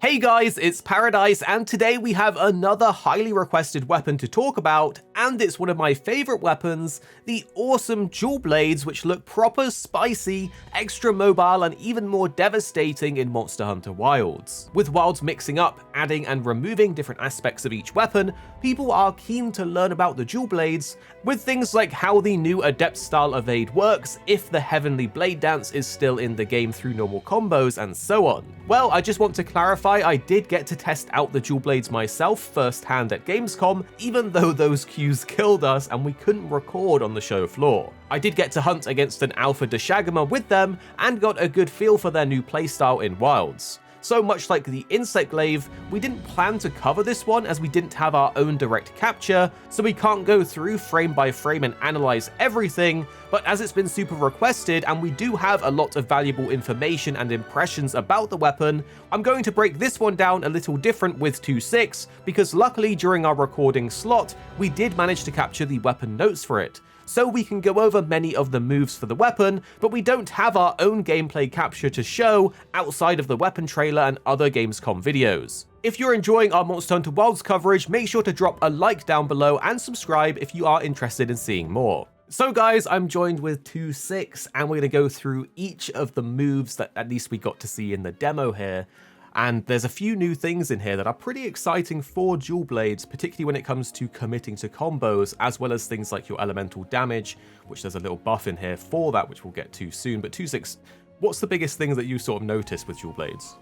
Hey guys, it's Paradise, and today we have another highly requested weapon to talk about, and it's one of my favourite weapons, the awesome dual blades, which look proper spicy, extra mobile, and even more devastating in Monster Hunter Wilds. With Wilds mixing up, adding and removing different aspects of each weapon, people are keen to learn about the dual blades, with things like how the new Adept style evade works, if the Heavenly Blade Dance is still in the game through normal combos, and so on. Well, I just want to clarify I did get to test out the dual blades myself firsthand at Gamescom, even though those queues killed us and we couldn't record on the show floor. I did get to hunt against an Alpha Deshagama with them and got a good feel for their new playstyle in Wilds. So much like the Insect Glaive, we didn't plan to cover this one as we didn't have our own direct capture, so we can't go through frame by frame and analyze everything, but as it's been super requested and we do have a lot of valuable information and impressions about the weapon, I'm going to break this one down a little different with 2.6, because luckily during our recording slot, we did manage to capture the weapon notes for it. So we can go over many of the moves for the weapon, but we don't have our own gameplay capture to show outside of the weapon trailer and other Gamescom videos. If you're enjoying our Monster Hunter Wilds coverage, make sure to drop a like down below and subscribe if you are interested in seeing more. So guys, I'm joined with 2.6, and we're going to go through each of the moves that at least we got to see in the demo here. And there's a few new things in here that are pretty exciting for dual blades, particularly when it comes to committing to combos, as well as things like your elemental damage, which there's a little buff in here for that, which we'll get to soon. But 2.6, what's the biggest thing that you sort of noticed with dual blades?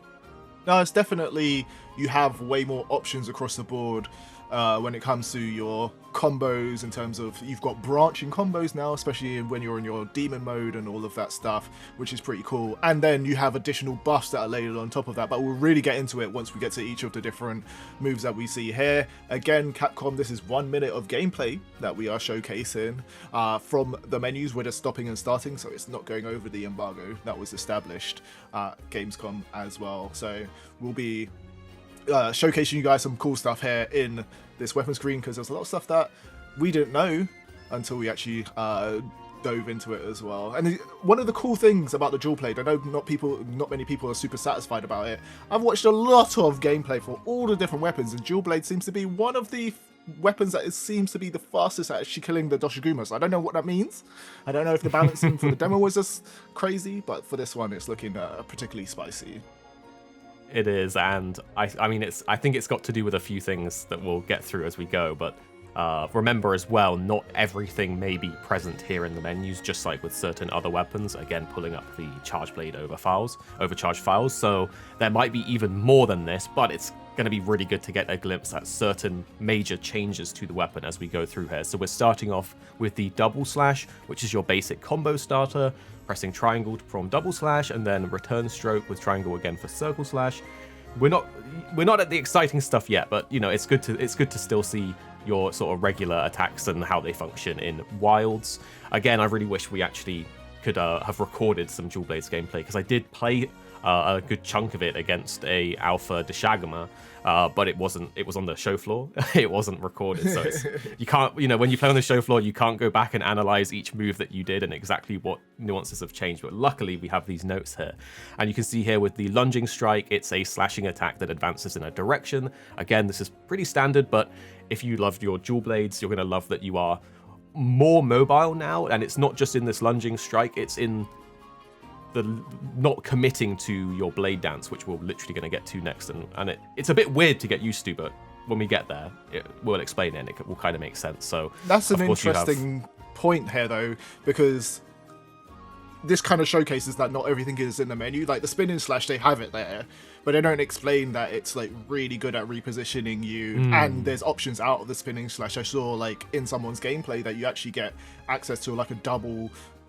No, it's definitely you have way more options across the board when it comes to your combos, in terms of you've got branching combos now, especially when you're in your demon mode and all of that stuff, which is pretty cool. And then you have additional buffs that are layered on top of that, but we'll really get into it once we get to each of the different moves that we see here. Again, Capcom, this is 1 minute of gameplay that we are showcasing from the menus. We're just stopping and starting, so it's not going over the embargo that was established at Gamescom as well. So we'll be showcasing you guys some cool stuff here in this weapon screen, because there's a lot of stuff that we didn't know until we actually dove into it as well. And one of the cool things about the dual blade, I know not many people are super satisfied about it. I've watched a lot of gameplay for all the different weapons, and dual blade seems to be one of the weapons that seems to be the fastest at actually killing the Doshigumas. I don't know what that means. I don't know if the balancing for the demo was just crazy, but for this one it's looking particularly spicy. It is, and I mean, I think it's got to do with a few things that we'll get through as we go, but remember as well, not everything may be present here in the menus, just like with certain other weapons, again, pulling up the Charge Blade overcharge files, so there might be even more than this, but it's going to be really good to get a glimpse at certain major changes to the weapon as we go through here. So we're starting off with the double slash, which is your basic combo starter, pressing triangle to perform double slash, and then return stroke with triangle again for circle slash. We're not at the exciting stuff yet, but you know, it's good to still see your sort of regular attacks and how they function in Wilds. Again, I really wish we actually could have recorded some Dual Blades gameplay, because I did play a good chunk of it against a Alpha Deshagama, but it was on the show floor. It wasn't recorded, so you can't, you know, when you play on the show floor, you can't go back and analyze each move that you did and exactly what nuances have changed. But luckily, we have these notes here, and you can see here with the lunging strike, it's a slashing attack that advances in a direction. Again, this is pretty standard, but if you loved your dual blades, you're going to love that you are more mobile now, and it's not just in this lunging strike, it's in the not committing to your blade dance, which we're literally going to get to next, and it's a bit weird to get used to, but when we get there, we'll explain it and it will kind of make sense. So that's an interesting point here, though, because this kind of showcases that not everything is in the menu. Like the spinning slash, they have it there, but they don't explain that it's like really good at repositioning you, and there's options out of the spinning slash. I saw like in someone's gameplay that you actually get access to like a double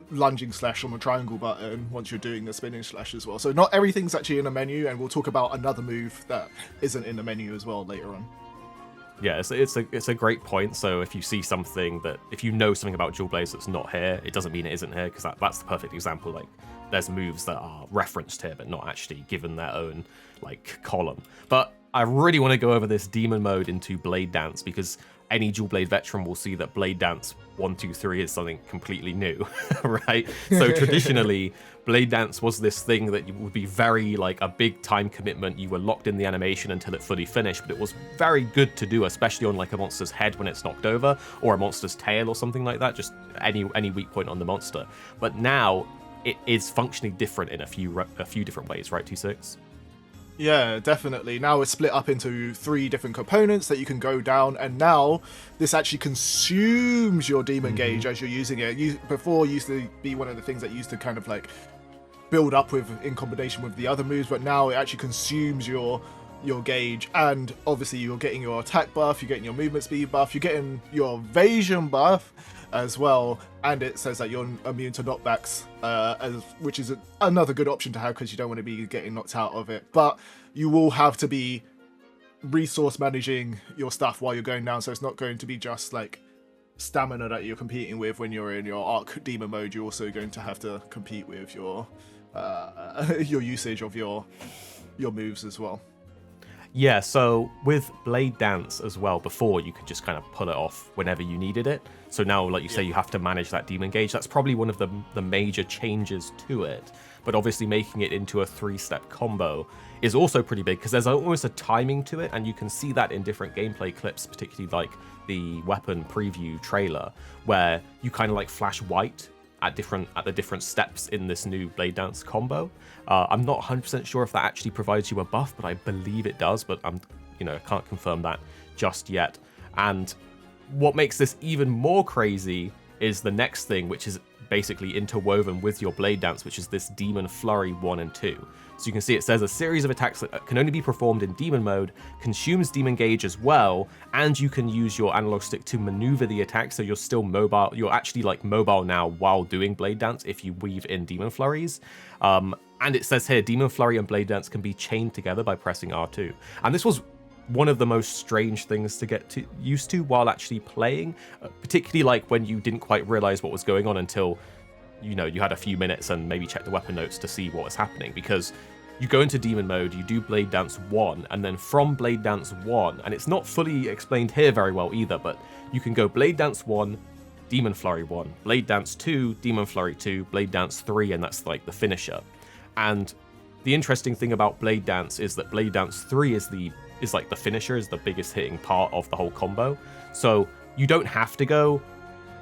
lunging slash on the triangle button once you're doing the spinning slash as well. So not everything's actually in the menu, and we'll talk about another move that isn't in the menu as well later on. Yeah, it's a great point. So if you see something if you know something about dual blades that's not here, it doesn't mean it isn't here, because that's the perfect example. Like there's moves that are referenced here but not actually given their own like column. But I really want to go over this demon mode into blade dance, because any dual blade veteran will see that blade dance 1, 2, 3 is something completely new, right? So traditionally, blade dance was this thing that would be very like a big time commitment. You were locked in the animation until it fully finished, but it was very good to do, especially on like a monster's head when it's knocked over, or a monster's tail or something like that, just any weak point on the monster. But now it is functionally different in a few different ways, right, T6? Yeah, definitely. Now it's split up into 3 different components that you can go down, and now this actually consumes your demon gauge as you're using it. Before used to be one of the things that used to kind of like build up with in combination with the other moves, but now it actually consumes your gauge, and obviously you're getting your attack buff, you're getting your movement speed buff, you're getting your evasion buff as well, and it says that you're immune to knockbacks, which is another good option to have because you don't want to be getting knocked out of it. But you will have to be resource managing your stuff while you're going down, so it's not going to be just like stamina that you're competing with when you're in your arc demon mode. You're also going to have to compete with your usage of your moves as well. Yeah, so with Blade Dance as well, before you could just kind of pull it off whenever you needed it. So now, like you say, you have to manage that demon gauge. That's probably one of the major changes to it. But obviously making it into a 3-step combo is also pretty big because there's almost a timing to it, and you can see that in different gameplay clips, particularly like the weapon preview trailer, where you kind of like flash white at the different steps in this new Blade Dance combo. I'm not 100% sure if that actually provides you a buff, but I believe it does, but I can't confirm that just yet. And what makes this even more crazy is the next thing, which is basically interwoven with your Blade Dance, which is this Demon Flurry 1 and 2. So you can see it says a series of attacks that can only be performed in demon mode, consumes demon gauge as well, and you can use your analog stick to maneuver the attack, so you're still mobile. You're actually like mobile now while doing Blade Dance if you weave in Demon Flurries. And it says here, Demon Flurry and Blade Dance can be chained together by pressing R2. And this was one of the most strange things to get used to while actually playing, particularly like when you didn't quite realize what was going on until you had a few minutes and maybe check the weapon notes to see what was happening, because you go into demon mode, you do Blade Dance 1, and then from Blade Dance 1, and it's not fully explained here very well either, but you can go Blade Dance 1, Demon Flurry 1, Blade Dance 2, Demon Flurry 2, Blade Dance 3, and that's like the finisher. And the interesting thing about Blade Dance is that Blade Dance 3 is like the finisher, is the biggest hitting part of the whole combo. So you don't have to go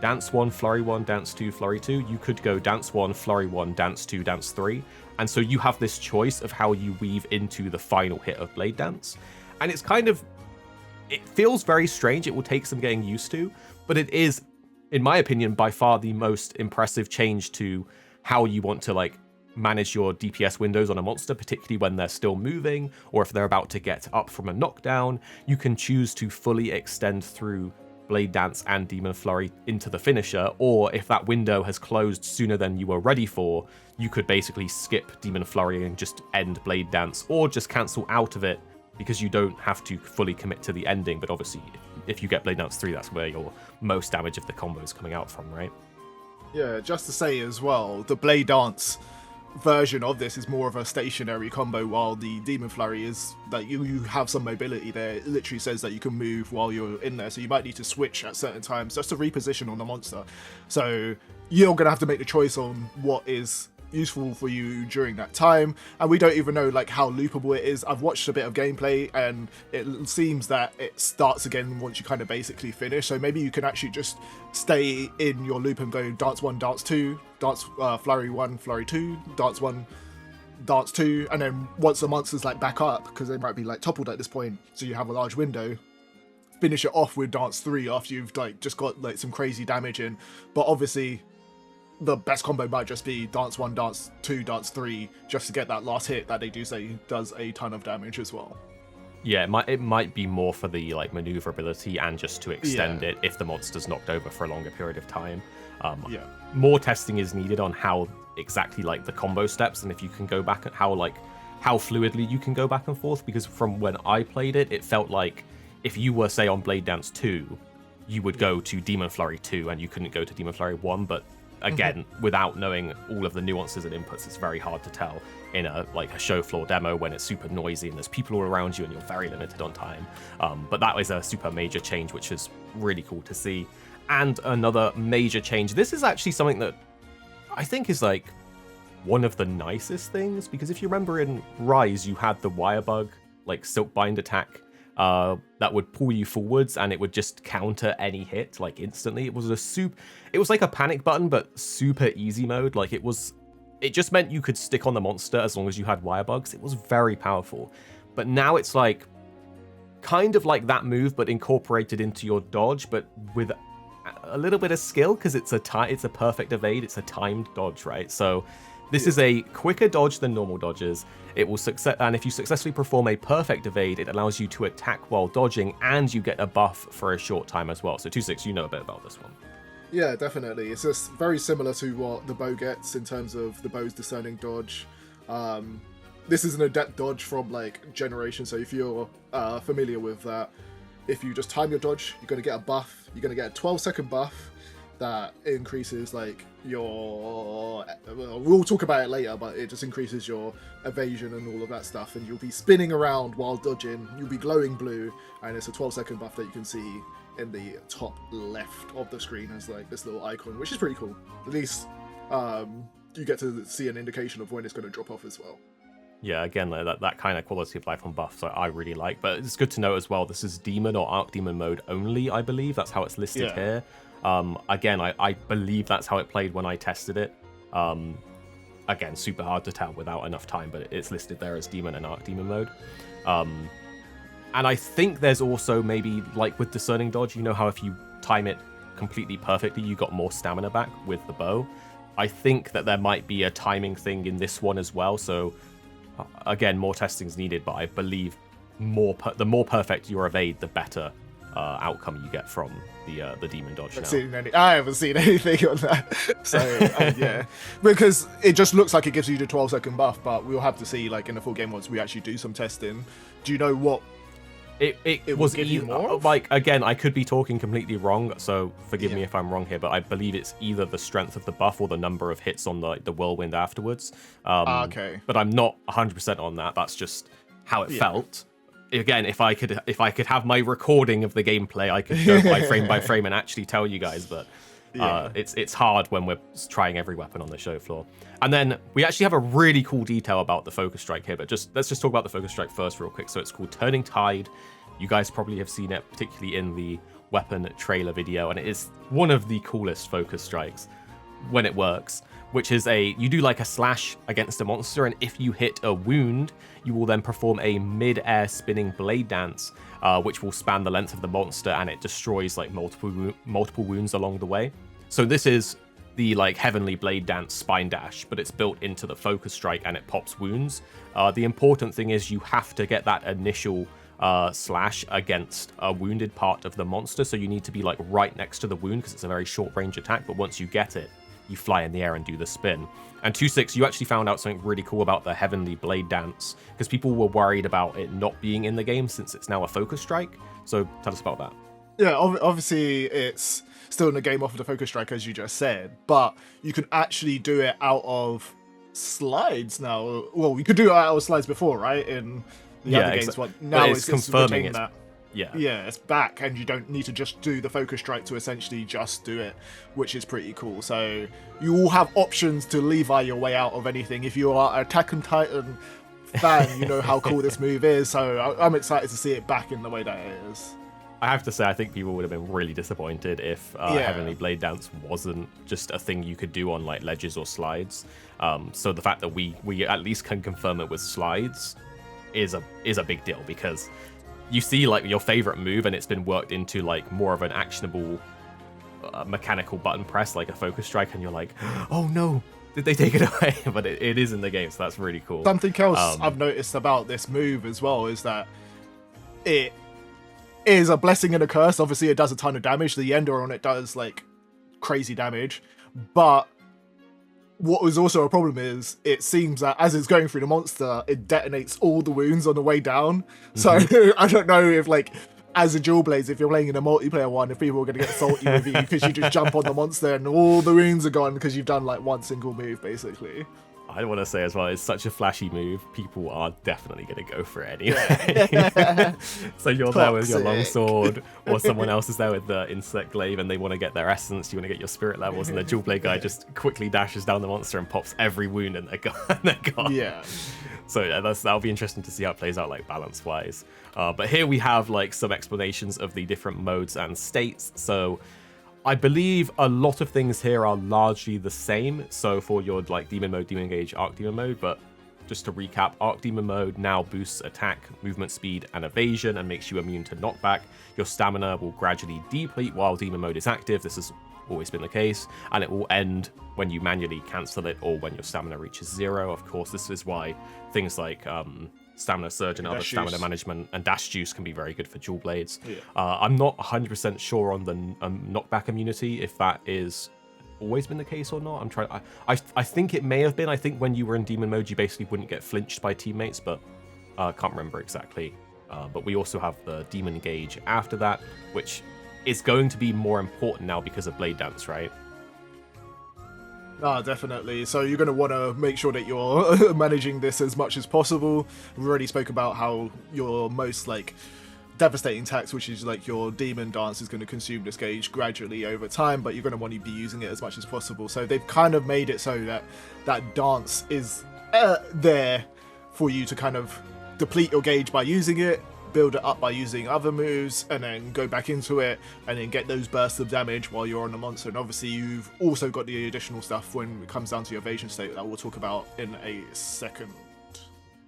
Dance 1, Flurry 1, Dance 2, Flurry 2. You could go Dance 1, Flurry 1, Dance 2, Dance 3. And so you have this choice of how you weave into the final hit of Blade Dance. And it's it feels very strange. It will take some getting used to, but it is, in my opinion, by far the most impressive change to how you want to like manage your DPS windows on a monster, particularly when they're still moving, or if they're about to get up from a knockdown. You can choose to fully extend through Blade Dance and Demon Flurry into the finisher, or if that window has closed sooner than you were ready for, you could basically skip Demon Flurry and just end Blade Dance, or just cancel out of it because you don't have to fully commit to the ending. But obviously, if you get Blade Dance 3, that's where your most damage of the combo is coming out from, right? Yeah, just to say as well, the Blade Dance version of this is more of a stationary combo, while the Demon Flurry is that you have some mobility there. It literally says that you can move while you're in there, so you might need to switch at certain times just to reposition on the monster. So you're gonna have to make the choice on what is useful for you during that time, and we don't even know like how loopable it is. I've watched a bit of gameplay and it seems that it starts again once you kind of basically finish, so maybe you can actually just stay in your loop and go Dance 1, Dance 2, Dance Flurry 1, Flurry 2, Dance 1, Dance 2, and then once the monster's like back up, because they might be like toppled at this point, so you have a large window, finish it off with Dance 3 after you've like just got like some crazy damage in. But obviously the best combo might just be Dance 1, Dance 2, Dance 3, just to get that last hit that they do say does a ton of damage as well. Yeah, it might be more for the like maneuverability and just to extend it if the monster's knocked over for a longer period of time. More testing is needed on how exactly like the combo steps, and if you can go back at how fluidly you can go back and forth, because from when I played it, it felt like if you were, say, on Blade Dance 2, you would go to Demon Flurry 2 and you couldn't go to Demon Flurry 1, but again, without knowing all of the nuances and inputs, it's very hard to tell in a show floor demo when it's super noisy and there's people all around you and you're very limited on time. But that was a super major change, which is really cool to see. And another major change, this is actually something that I think is like one of the nicest things, because if you remember in Rise, you had the wire bug, like silk bind attack, that would pull you forwards and it would just counter any hit like instantly. It was like a panic button, but super easy mode. Like it just meant you could stick on the monster as long as you had wire bugs. It was very powerful. But now it's like kind of like that move, but incorporated into your dodge, but with a little bit of skill, because it's a perfect evade. It's a timed dodge, right? So this is a quicker dodge than normal dodges. It will and if you successfully perform a perfect evade, it allows you to attack while dodging, and you get a buff for a short time as well. So 2-6, you know a bit about this one. Yeah, definitely. It's just very similar to what the bow gets in terms of the bow's discerning dodge. This is an adept dodge from like Generation, so if you're familiar with that, if you just time your dodge, you're going to get a buff. You're going to get a 12-second buff that increases like your... we'll talk about it later, but it just increases your evasion and all of that stuff, and you'll be spinning around while dodging. You'll be glowing blue, and it's a 12-second buff that you can see in the top left of the screen as like this little icon, which is pretty cool. At least you get to see an indication of when it's going to drop off as well. Yeah, again, that kind of quality of life on buffs I really like. But it's good to know as well, this is Demon or Archdemon mode only, I believe. That's how it's listed here. Again, I believe that's how it played when I tested it. Again, super hard to tell without enough time, but it's listed there as Demon and Archdemon mode. And I think there's also maybe, like with Discerning Dodge, you know how if you time it completely perfectly, you got more stamina back with the bow. I think that there might be a timing thing in this one as well. So again, more testing's needed, but I believe the more perfect your evade, the better outcome you get from the Demon Dodge now. I haven't seen anything on that. So yeah, because it just looks like it gives you the 12-second buff, but we'll have to see like in the full game once we actually do some testing. Do you know what it was give you more of? Like, again, I could be talking completely wrong, so forgive me if I'm wrong here, but I believe it's either the strength of the buff or the number of hits on the whirlwind afterwards. Okay. But I'm not 100% on that. That's just how it felt. Again, if I could have my recording of the gameplay, I could go by frame and actually tell you guys, but it's hard when we're trying every weapon on the show floor. And then we actually have a really cool detail about the Focus Strike here, but let's just talk about the Focus Strike first real quick. So it's called Turning Tide. You guys probably have seen it, particularly in the weapon trailer video, and it is one of the coolest Focus Strikes when it works, which is you do like a slash against a monster, and if you hit a wound, you will then perform a mid-air spinning blade dance, which will span the length of the monster, and it destroys like multiple wounds along the way. So this is the like Heavenly Blade Dance spine dash, but it's built into the Focus Strike and it pops wounds. The important thing is you have to get that initial slash against a wounded part of the monster, so you need to be like right next to the wound because it's a very short range attack, but once you get it, you fly in the air and do the spin. And 2-6, you actually found out something really cool about the Heavenly Blade Dance, because people were worried about it not being in the game since it's now a Focus Strike. So tell us about that. Yeah, obviously it's still in the game off of the Focus Strike, as you just said, but you can actually do it out of slides now. Well, you could do it out of slides before, right? In the other games, but now it's confirming it. That. Yeah, it's back, and you don't need to just do the Focus Strike to essentially just do it, which is pretty cool. So you all have options to Levi your way out of anything. If you are an Attack on Titan fan, you know how cool this move is, so I'm excited to see it back in the way that it is. I have to say, I think people would have been really disappointed if Heavenly Blade Dance wasn't just a thing you could do on like ledges or slides. So the fact that we at least can confirm it with slides is a big deal, because you see like your favorite move and it's been worked into like more of an actionable mechanical button press, like a Focus Strike, and you're like, oh no, did they take it away? But it is in the game, so that's really cool. Something else I've noticed about this move as well is that it is a blessing and a curse. Obviously it does a ton of damage. The Ender on it does like crazy damage, but what was also a problem is it seems that as it's going through the monster, it detonates all the wounds on the way down. So I don't know if like as a dual blades, if you're playing in a multiplayer one, if people are going to get salty with you because you just jump on the monster and all the runes are gone because you've done like one single move, basically. I want to say as well, it's such a flashy move. People are definitely going to go for it anyway. So you're there with your longsword, or someone else is there with the insect glaive, and they want to get their essence. You want to get your spirit levels, and the dual blade guy just quickly dashes down the monster and pops every wound, and they're gone. They're gone. Yeah. So yeah, that'll be interesting to see how it plays out, like balance wise. But here we have like some explanations of the different modes and states. So I believe a lot of things here are largely the same. So for your like demon mode, demon engage, arc demon mode, but just to recap, arc demon mode now boosts attack, movement speed, and evasion, and makes you immune to knockback. Your stamina will gradually deplete while demon mode is active. This has always been the case, and it will end when you manually cancel it or when your stamina reaches 0. Of course, this is why things like stamina surge and other stamina management and dash juice can be very good for dual blades. Yeah. I'm not 100% sure on the knockback immunity, if that is always been the case or not. I'm trying. I think it may have been. I think when you were in demon mode, you basically wouldn't get flinched by teammates, but I can't remember exactly. But we also have the demon gauge after that, which is going to be more important now because of blade dance, right? Ah, definitely. So you're going to want to make sure that you're managing this as much as possible. We already spoke about how your most like devastating tax, which is like your demon dance, is going to consume this gauge gradually over time, but you're going to want to be using it as much as possible. So they've kind of made it so that that dance is there for you to kind of deplete your gauge by using it, build it up by using other moves, and then go back into it and then get those bursts of damage while you're on the monster. And obviously you've also got the additional stuff when it comes down to your evasion state that we'll talk about in a second.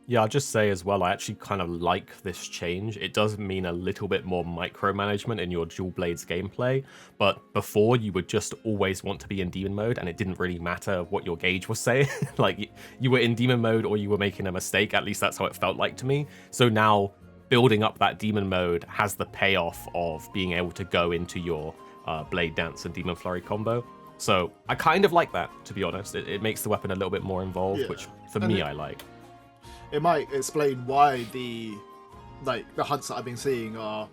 Yeah, I'll just say as well, I actually kind of like this change. It does mean a little bit more micromanagement in your dual blades gameplay, but before you would just always want to be in demon mode and it didn't really matter what your gauge was saying. Like you were in demon mode or you were making a mistake, at least that's how it felt like to me. So now building up that demon mode has the payoff of being able to go into your blade dance and demon flurry combo. So I kind of like that, to be honest. It makes the weapon a little bit more involved, which for me I like. It might explain why the hunts that I've been seeing are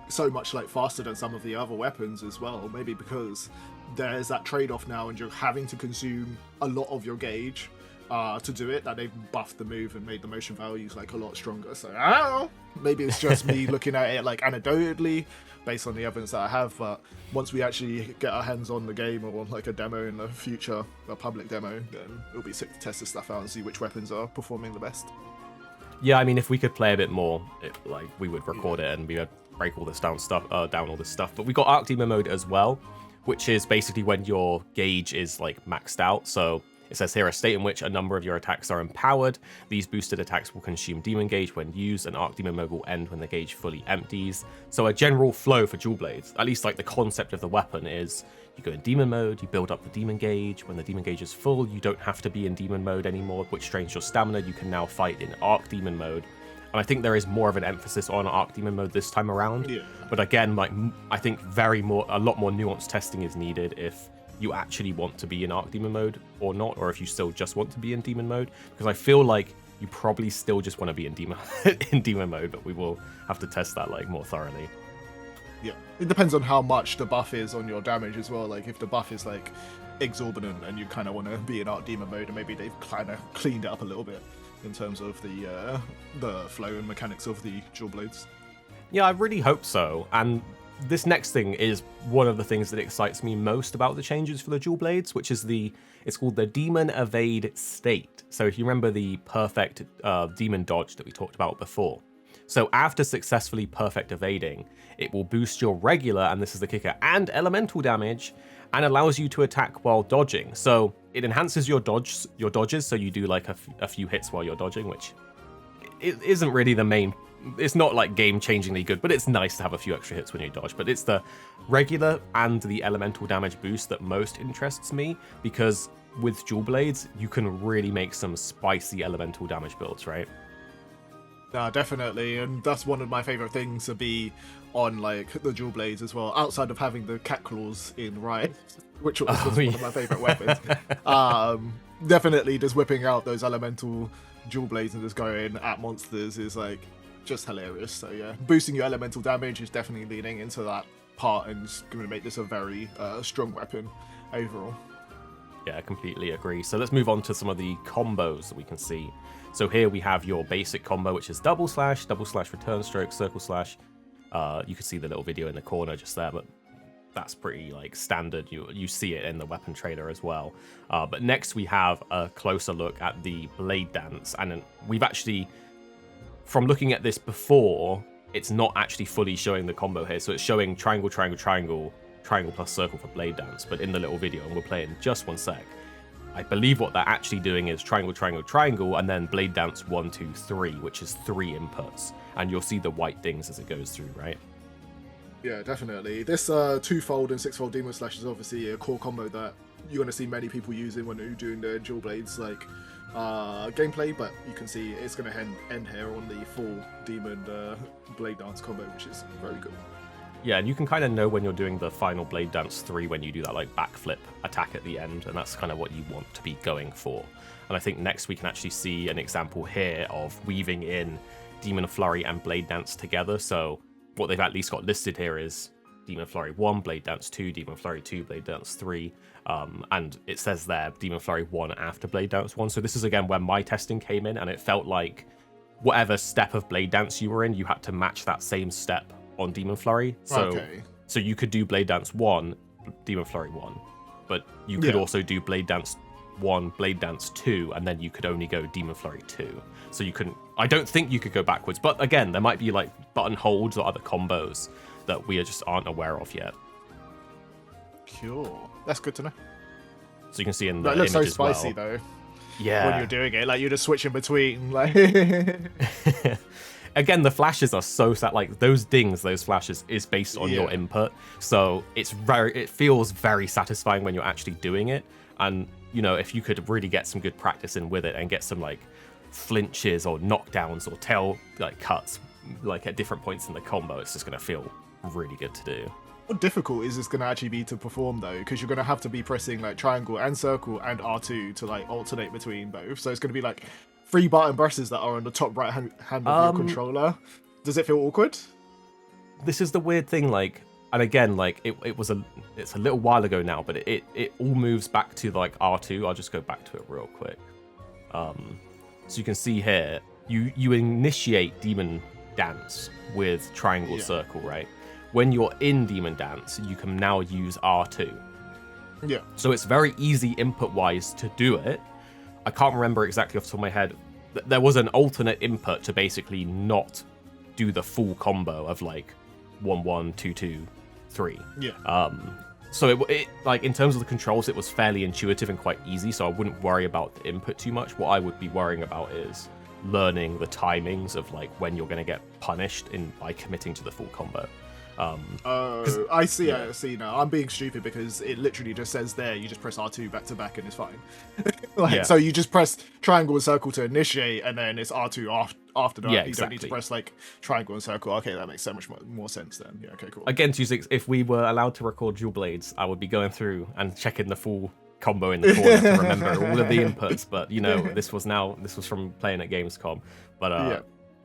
so much like faster than some of the other weapons as well. Maybe because there's that trade-off now and you're having to consume a lot of your gauge to do it, that they've buffed the move and made the motion values like a lot stronger. So I don't know, maybe it's just me looking at it like anecdotally based on the evidence that I have, but once we actually get our hands on the game or like a demo in the future, a public demo, then it'll be sick to test this stuff out and see which weapons are performing the best. Yeah, I mean, if we could play a bit more, we would record it and we would break all this down all this stuff. But we got Arc Demon mode as well, which is basically when your gauge is like maxed out. So it says here, a state in which a number of your attacks are empowered. These boosted attacks will consume demon gauge when used, and arc demon mode will end when the gauge fully empties. So a general flow for dual blades, at least like the concept of the weapon, is you go in demon mode, you build up the demon gauge. When the demon gauge is full, you don't have to be in demon mode anymore, which drains your stamina. You can now fight in arc demon mode. And I think there is more of an emphasis on arc demon mode this time around. Yeah. But again, like I think a lot more nuanced testing is needed if you actually want to be in arc demon mode or not, or if you still just want to be in demon mode, because I feel like you probably still just want to be in demon mode, but we will have to test that like more thoroughly. Yeah, it depends on how much the buff is on your damage as well. Like if the buff is like exorbitant and you kind of want to be in arc demon mode, and maybe they've kind of cleaned it up a little bit in terms of the flow and mechanics of the dual blades. Yeah, I really hope so. And this next thing is one of the things that excites me most about the changes for the dual blades, which is it's called the demon evade state. So if you remember the perfect demon dodge that we talked about before. So after successfully perfect evading, it will boost your regular, and this is the kicker, and elemental damage, and allows you to attack while dodging. So it enhances your dodges, so you do like a few hits while you're dodging, which it isn't really the main. It's not like game-changingly good, but it's nice to have a few extra hits when you dodge. But it's the regular and the elemental damage boost that most interests me, because with dual blades, you can really make some spicy elemental damage builds, right? Yeah, definitely, and that's one of my favorite things to be on like the dual blades as well, outside of having the cat claws in Riot, which was one of my favorite weapons. Definitely just whipping out those elemental dual blades and just going at monsters is like just hilarious. So yeah, boosting your elemental damage is definitely leaning into that part, and it's going to make this a very strong weapon overall. Yeah, I completely agree. So let's move on to some of the combos that we can see. So here we have your basic combo, which is double slash, return stroke, circle slash. You can see the little video in the corner just there, but that's pretty like standard. You see it in the weapon trader as well. But next we have a closer look at the blade dance, and we've actually, from looking at this before, it's not actually fully showing the combo here. So it's showing triangle, triangle, triangle, triangle plus circle for blade dance, but in the little video, and we'll play it in just one sec. I believe what they're actually doing is triangle, triangle, triangle, and then blade dance 1, 2, 3, which is 3 inputs, and you'll see the white things as it goes through, right? Yeah, definitely. This twofold and sixfold demon slash is obviously a core combo that you're going to see many people using when they're doing their dual blades like gameplay, but you can see it's going to end here on the full demon blade dance combo, which is very good. Yeah, and you can kind of know when you're doing the final blade dance 3 when you do that like backflip attack at the end, and that's kind of what you want to be going for. And I think next we can actually see an example here of weaving in Demon Flurry and Blade Dance together. So what they've at least got listed here is Demon Flurry 1, Blade Dance 2, Demon Flurry 2, Blade Dance 3, and it says there Demon Flurry 1 after Blade Dance 1. So this is again where my testing came in, and it felt like whatever step of Blade Dance you were in, you had to match that same step on Demon Flurry. So you could do Blade Dance 1, Demon Flurry 1, but you could also do Blade Dance 1, Blade Dance 2, and then you could only go Demon Flurry 2. So you couldn't, I don't think you could go backwards, but again, there might be like button holds or other combos that we just aren't aware of yet. Cool. That's good to know. So you can see in the that looks image so spicy as well. though. Yeah. When you're doing it, like you're just switching between like Again, the flashes are so like those dings, those flashes is based on your input, so it feels very satisfying when you're actually doing it. And you know, if you could really get some good practice in with it and get some like flinches or knockdowns or tail like cuts like at different points in the combo, it's just gonna feel really good to do. How difficult is this going to actually be to perform though? Because you're going to have to be pressing like triangle and circle and R2 to like alternate between both. So it's going to be like 3 button presses that are on the top right hand of your controller. Does it feel awkward? This is the weird thing, like, and again, like it's a little while ago now, but it all moves back to like R2. I'll just go back to it real quick. So you can see here, you initiate Demon Dance with triangle circle, right? When you're in Demon Dance, you can now use R2. Yeah. So it's very easy input-wise to do it. I can't remember exactly off the top of my head. There was an alternate input to basically not do the full combo of like 1, 1, 2, 2, 3. Yeah. So it like in terms of the controls, it was fairly intuitive and quite easy. So I wouldn't worry about the input too much. What I would be worrying about is learning the timings of like when you're going to get punished by committing to the full combo. I see. Yeah. I see now. I'm being stupid because it literally just says there you just press R2 back to back and it's fine. So you just press triangle and circle to initiate, and then it's R2 after that. Yeah, you don't need to press like triangle and circle. Okay, that makes so much more sense then. Yeah. Okay. Cool. Again, 2-6. If we were allowed to record dual blades, I would be going through and checking the full combo in the corner to remember all of the inputs. But you know, this was from playing at Gamescom.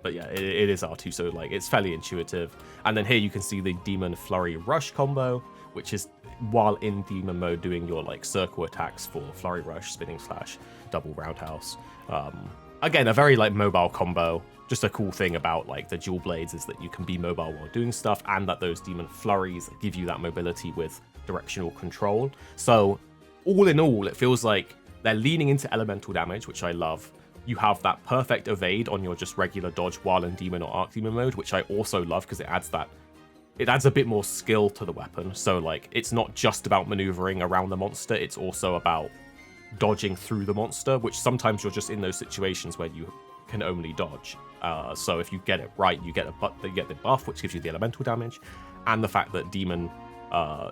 But yeah, it is R2, so like it's fairly intuitive. And then here you can see the Demon Flurry Rush combo, which is while in demon mode doing your like circle attacks for Flurry Rush, spinning slash, double roundhouse. Again, a very like mobile combo. Just a cool thing about like the dual blades is that you can be mobile while doing stuff, and that those Demon Flurries give you that mobility with directional control. So all in all, it feels like they're leaning into elemental damage, which I love. You have that perfect evade on your just regular dodge while in demon or archdemon mode, which I also love because it adds a bit more skill to the weapon. So like it's not just about maneuvering around the monster, it's also about dodging through the monster, which sometimes you're just in those situations where you can only dodge. So if you get it right, you get the buff, which gives you the elemental damage, and the fact that demon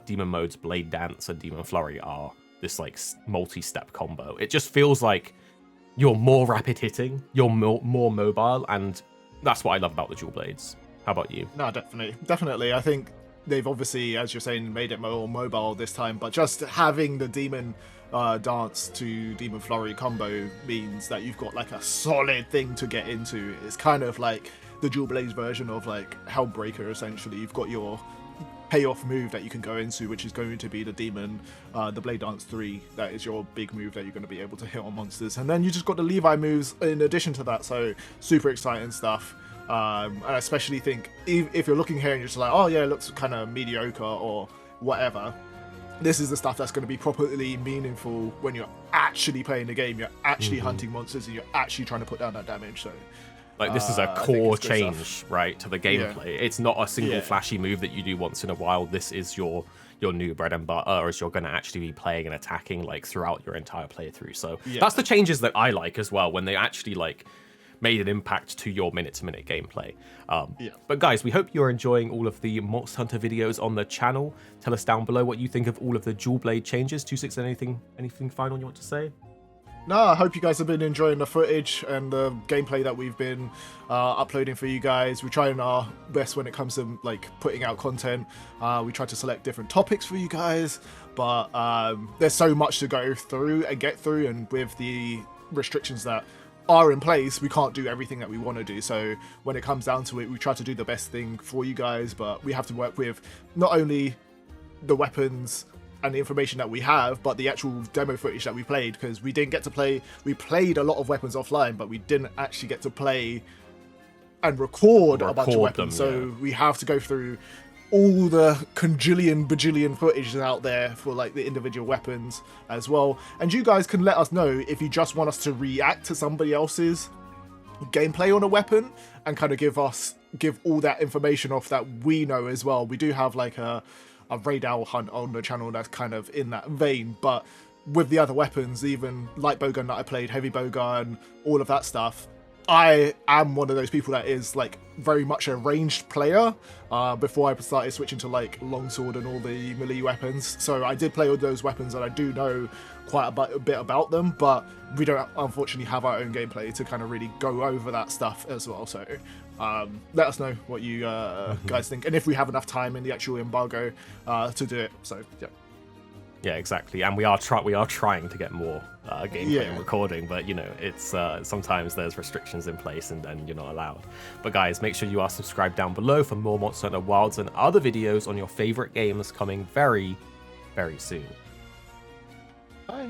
modes Blade Dance and Demon Flurry are this like multi-step combo. It just feels like you're more rapid hitting, you're more mobile, and that's what I love about the dual blades. How about you? No, definitely. I think they've obviously, as you're saying, made it more mobile this time, but just having the Demon Dance to Demon Flurry combo means that you've got like a solid thing to get into. It's kind of like the dual blades version of like Hellbreaker. Essentially, you've got your payoff move that you can go into, which is going to be the demon, the Blade Dance 3. That is your big move that you're going to be able to hit on monsters, and then you just got the Levi moves in addition to that. So super exciting stuff. And I especially think if you're looking here and you're just like, oh yeah, it looks kind of mediocre or whatever, this is the stuff that's going to be properly meaningful when you're actually playing the game, you're actually hunting monsters, and you're actually trying to put down that damage. So like, this is a core change, right, to the gameplay. Yeah. It's not a single flashy move that you do once in a while. This is your new bread and butter, as you're going to actually be playing and attacking like throughout your entire playthrough. So that's the changes that I like as well, when they actually like made an impact to your minute-to-minute gameplay. But guys, we hope you're enjoying all of the Monster Hunter videos on the channel. Tell us down below what you think of all of the dual blade changes. 26, anything final you want to say? No, I hope you guys have been enjoying the footage and the gameplay that we've been uploading for you guys. We're trying our best when it comes to like putting out content. We try to select different topics for you guys, but there's so much to go through and get through, and with the restrictions that are in place, we can't do everything that we want to do. So when it comes down to it, we try to do the best thing for you guys, but we have to work with not only the weapons and the information that we have, but the actual demo footage that we played, because we didn't get to play. We played a lot of weapons offline, but we didn't actually get to play and record a bunch of weapons. So we have to go through all the bajillion footage out there for like the individual weapons as well. And you guys can let us know if you just want us to react to somebody else's gameplay on a weapon and kind of give all that information off that we know as well. We do have like a raid owl hunt on the channel that's kind of in that vein, but with the other weapons, even light bowgun that I played, heavy bowgun, all of that stuff, I am one of those people that is like very much a ranged player before I started switching to like longsword and all the melee weapons. So I did play all those weapons and I do know quite a bit about them, but we don't unfortunately have our own gameplay to kind of really go over that stuff as well. So let us know what you guys think, and if we have enough time in the actual embargo to do it. So yeah, exactly. And we are trying to get more gameplay and recording, but you know, it's sometimes there's restrictions in place and then you're not allowed. But guys, make sure you are subscribed down below for more Monster Hunter Wilds and other videos on your favorite games coming very, very soon. Bye.